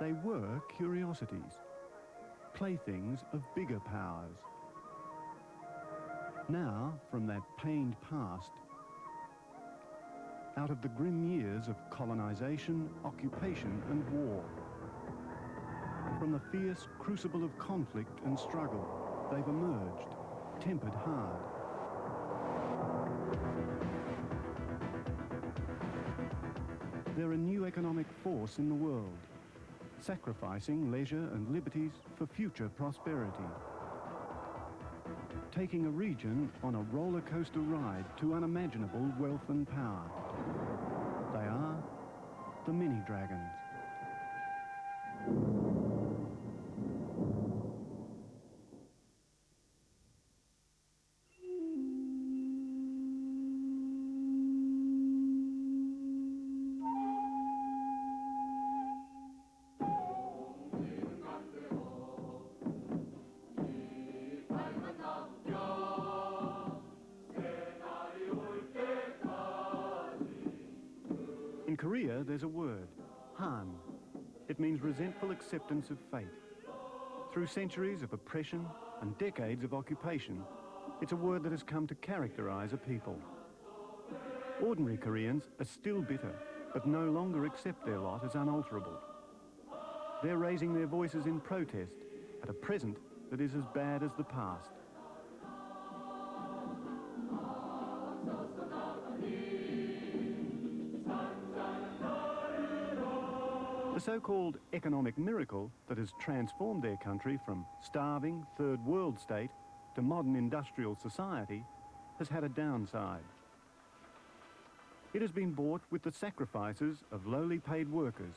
They were curiosities, playthings of bigger powers. Now, from that pained past, out of the grim years of colonization, occupation and war, from the fierce crucible of conflict and struggle, they've emerged, tempered hard. They're a new economic force in the world, sacrificing leisure and liberties for future prosperity, taking a region on a roller coaster ride to unimaginable wealth and power. They are the mini-dragons. In Korea, there's a word, Han. It means resentful acceptance of fate. Through centuries of oppression and decades of occupation, it's a word that has come to characterize a people. Ordinary Koreans are still bitter, but no longer accept their lot as unalterable. They're raising their voices in protest at a present that is as bad as the past. The so-called economic miracle that has transformed their country from starving third world state to modern industrial society has had a downside. It has been bought with the sacrifices of lowly paid workers,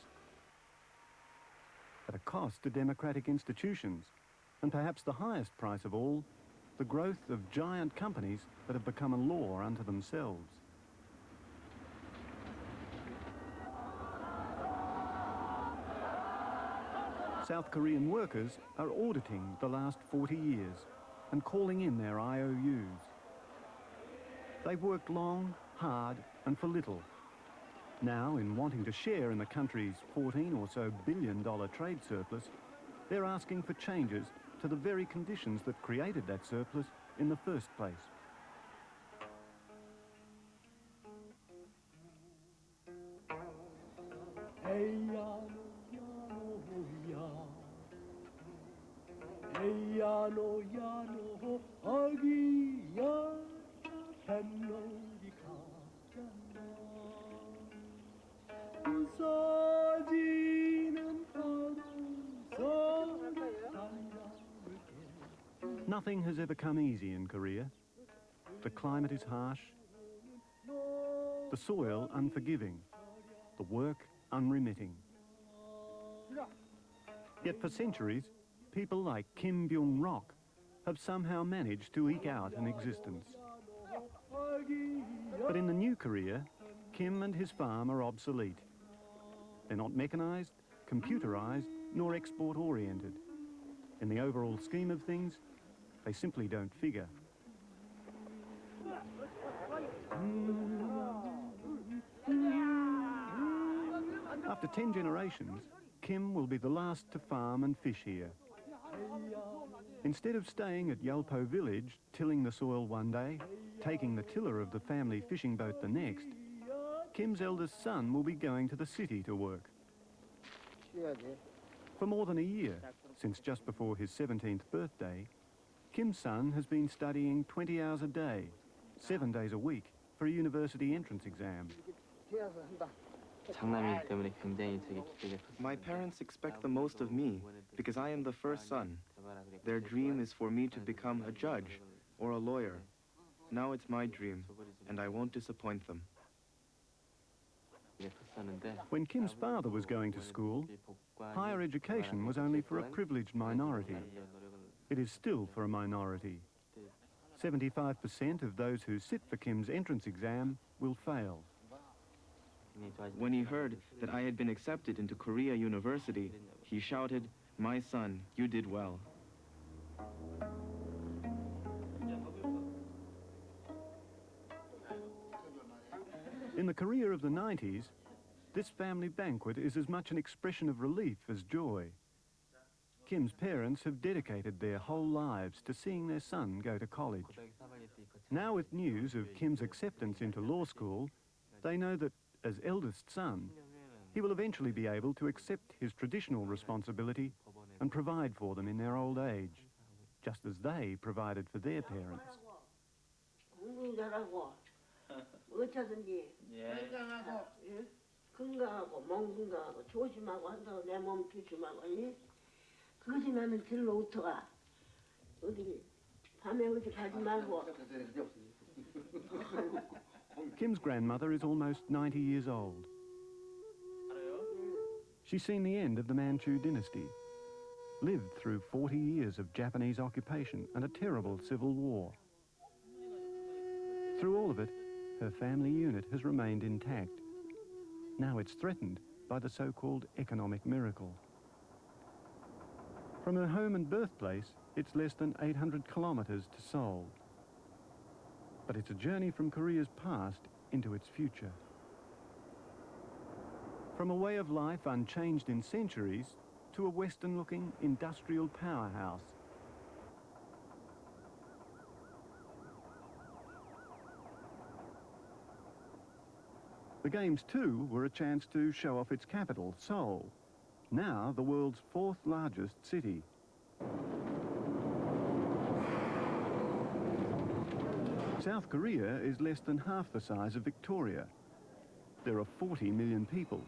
at a cost to democratic institutions, and perhaps the highest price of all, the growth of giant companies that have become a law unto themselves. South Korean workers are auditing the last 40 years and calling in their IOUs. They've worked long, hard and for little. Now, in wanting to share in the country's $14 or so billion trade surplus, they're asking for changes to the very conditions that created that surplus in the first place. Nothing has ever come easy in Korea. The climate is harsh, the soil unforgiving, the work unremitting. Yet for centuries, people like Kim Byung-rok have somehow managed to eke out an existence. But in the new Korea, Kim and his farm are obsolete. They're not mechanized, computerized, nor export-oriented. In the overall scheme of things, they simply don't figure. After 10 generations, Kim will be the last to farm and fish here. Instead of staying at Yalpo village, tilling the soil one day, taking the tiller of the family fishing boat the next, Kim's eldest son will be going to the city to work. For more than a year, since just before his 17th birthday, Kim's son has been studying 20 hours a day, 7 days a week, for a university entrance exam. My parents expect the most of me because I am the first son. Their dream is for me to become a judge or a lawyer. Now it's my dream, and I won't disappoint them. When Kim's father was going to school, higher education was only for a privileged minority. It is still for a minority. 75% of those who sit for Kim's entrance exam will fail. When he heard that I had been accepted into Korea University, he shouted, "My son, you did well." In the Korea of the 90s, This family banquet is as much an expression of relief as joy. Kim's parents have dedicated their whole lives to seeing their son go to college. Now, with news of Kim's acceptance into law school, they know that, as eldest son, he will eventually be able to accept his traditional responsibility and provide for them in their old age, just as they provided for their parents. 건강하고 몸 건강하고 조심하고 한다고 내 몸 조심하고 거짓말은 들러 오터가 어디 밤에 어디 가지 말고. Kim's grandmother is almost 90 years old. She's seen the end of the Manchu dynasty, lived through 40 years of Japanese occupation and a terrible civil war. Through all of it, her family unit has remained intact. Now it's threatened by the so-called economic miracle. From her home and birthplace, it's less than 800 kilometres to Seoul. But it's a journey from Korea's past into its future. From a way of life unchanged in centuries to a Western-looking industrial powerhouse. The Games, too, were a chance to show off its capital, Seoul, now the world's fourth largest city. South Korea is less than half the size of Victoria. There are 40 million people.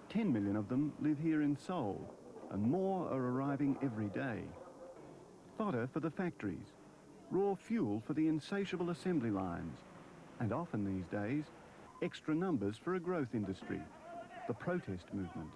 10 million of them live here in Seoul, and more are arriving every day. Fodder for the factories, raw fuel for the insatiable assembly lines, and often these days, extra numbers for a growth industry, the protest movement.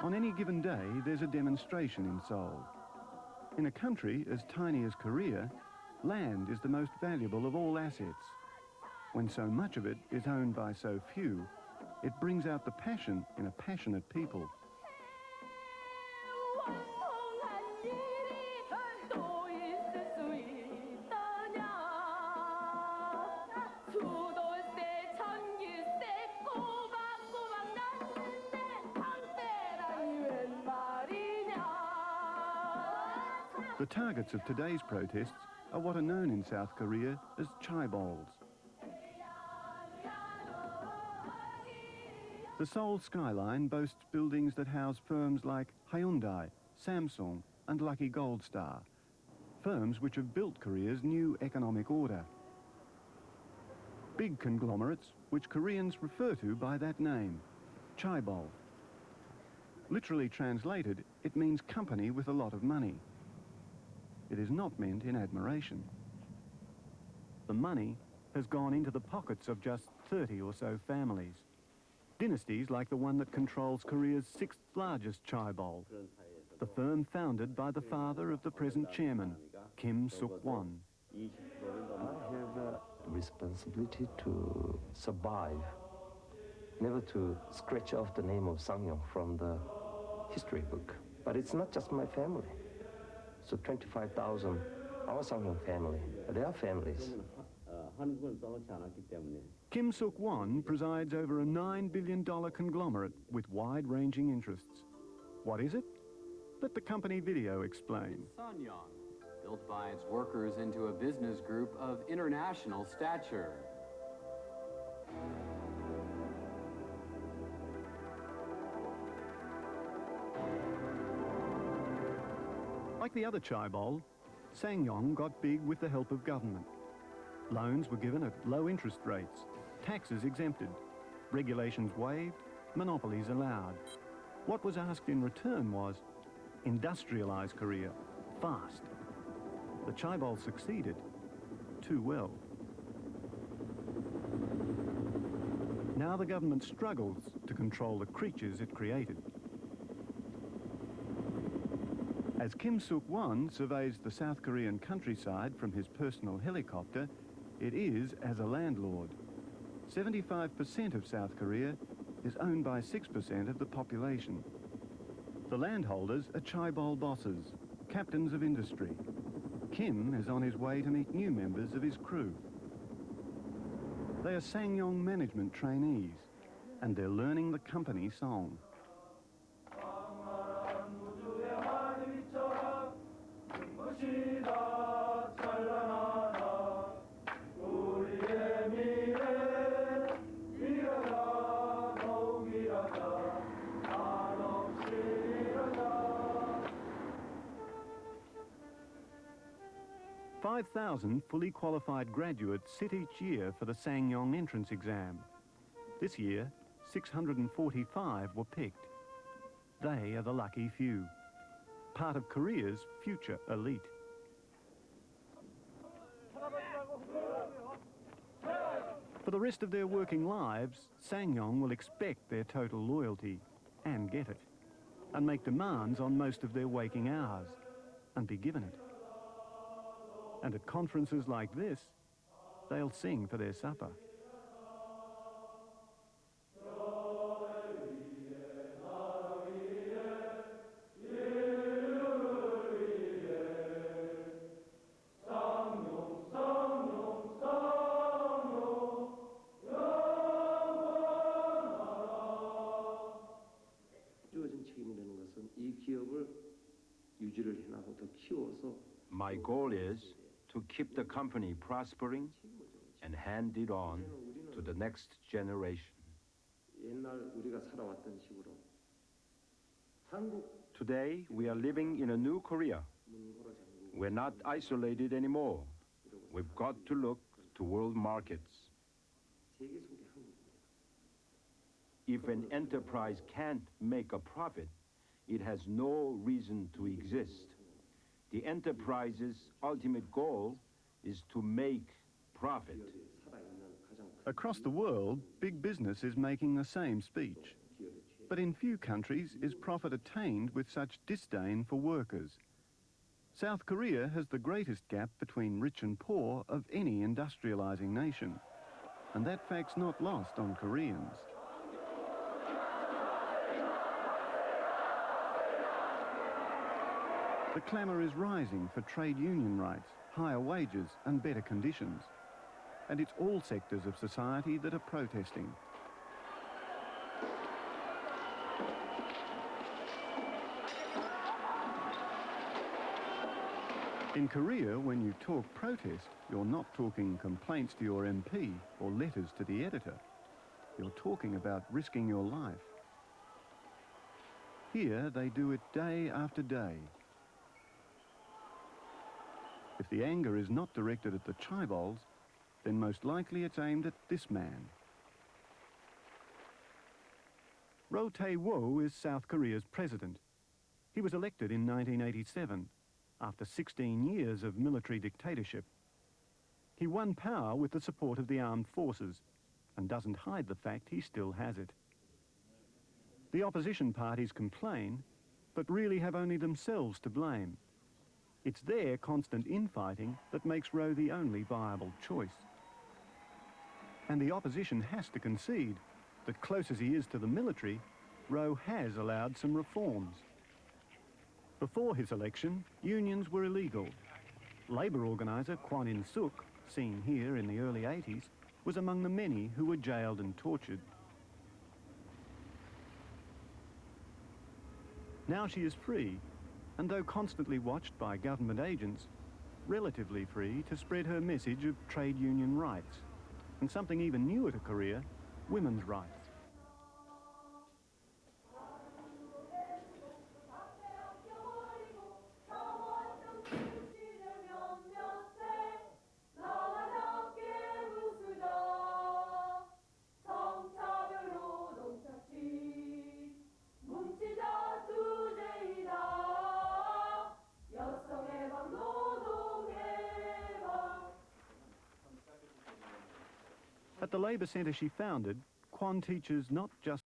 On any given day, there's a demonstration in Seoul. In a country as tiny as Korea, land is the most valuable of all assets. When so much of it is owned by so few, it brings out the passion in a passionate people. The targets of today's protests are what are known in South Korea as chaebols. The Seoul skyline boasts buildings that house firms like Hyundai, Samsung and Lucky Gold Star, firms which have built Korea's new economic order. Big conglomerates which Koreans refer to by that name, chaebol. Literally translated, it means company with a lot of money. It is not meant in admiration. The money has gone into the pockets of just 30 or so families. Dynasties like the one that controls Korea's sixth largest chaebol, the firm founded by the father of the present chairman, Kim Suk-won. I have a responsibility to survive, never to scratch off the name of Sang-yong from the history book. But it's not just my family. So 25,000, our Sang-yong family, their families. Kim Suk-won presides over a $9 billion conglomerate with wide-ranging interests. What is it? Let the company video explain. Sanyong, built by its workers into a business group of international stature. Like the other chaebol, Sang-yong got big with the help of government. Loans were given at low interest rates, taxes exempted, regulations waived, monopolies allowed. What was asked in return was, industrialize Korea, fast. The chaebol succeeded, too well. Now the government struggles to control the creatures it created. As Kim Suk-won surveys the South Korean countryside from his personal helicopter, it is as a landlord. 75% of South Korea is owned by 6% of the population. The landholders are chaebol bosses, captains of industry. Kim is on his way to meet new members of his crew. They are Sangyong management trainees, and they're learning the company song. "5,000 fully qualified graduates sit each year for the Sangyong entrance exam. This year, 645 were picked. They are the lucky few, part of Korea's future elite. For the rest of their working lives, Sangyong will expect their total loyalty, and get it, and make demands on most of their waking hours, and be given it. And at conferences like this, they'll sing for their supper. My goal is to keep the company prospering and hand it on to the next generation. Today, we are living in a new Korea. We're not isolated anymore. We've got to look to world markets. If an enterprise can't make a profit, it has no reason to exist. The enterprise's ultimate goal is to make profit. Across the world, big business is making the same speech. But in few countries is profit attained with such disdain for workers. South Korea has the greatest gap between rich and poor of any industrializing nation. And that fact's not lost on Koreans. The clamour is rising for trade union rights, higher wages and better conditions. And it's all sectors of society that are protesting. In Korea, when you talk protest, you're not talking complaints to your MP or letters to the editor. You're talking about risking your life. Here, they do it day after day. If the anger is not directed at the chaebols, then most likely it's aimed at this man. Roh Tae-woo is South Korea's president. He was elected in 1987, after 16 years of military dictatorship. He won power with the support of the armed forces, and doesn't hide the fact he still has it. The opposition parties complain, but really have only themselves to blame. It's their constant infighting that makes Roh the only viable choice. And the opposition has to concede that, close as he is to the military, Roh has allowed some reforms. Before his election, unions were illegal. Labour organiser Kwon In-suk, seen here in the early 80s, was among the many who were jailed and tortured. Now she is free, and though constantly watched by government agents, relatively free to spread her message of trade union rights, and something even newer to Korea, women's rights. At the labour centre she founded, Kwon teaches not just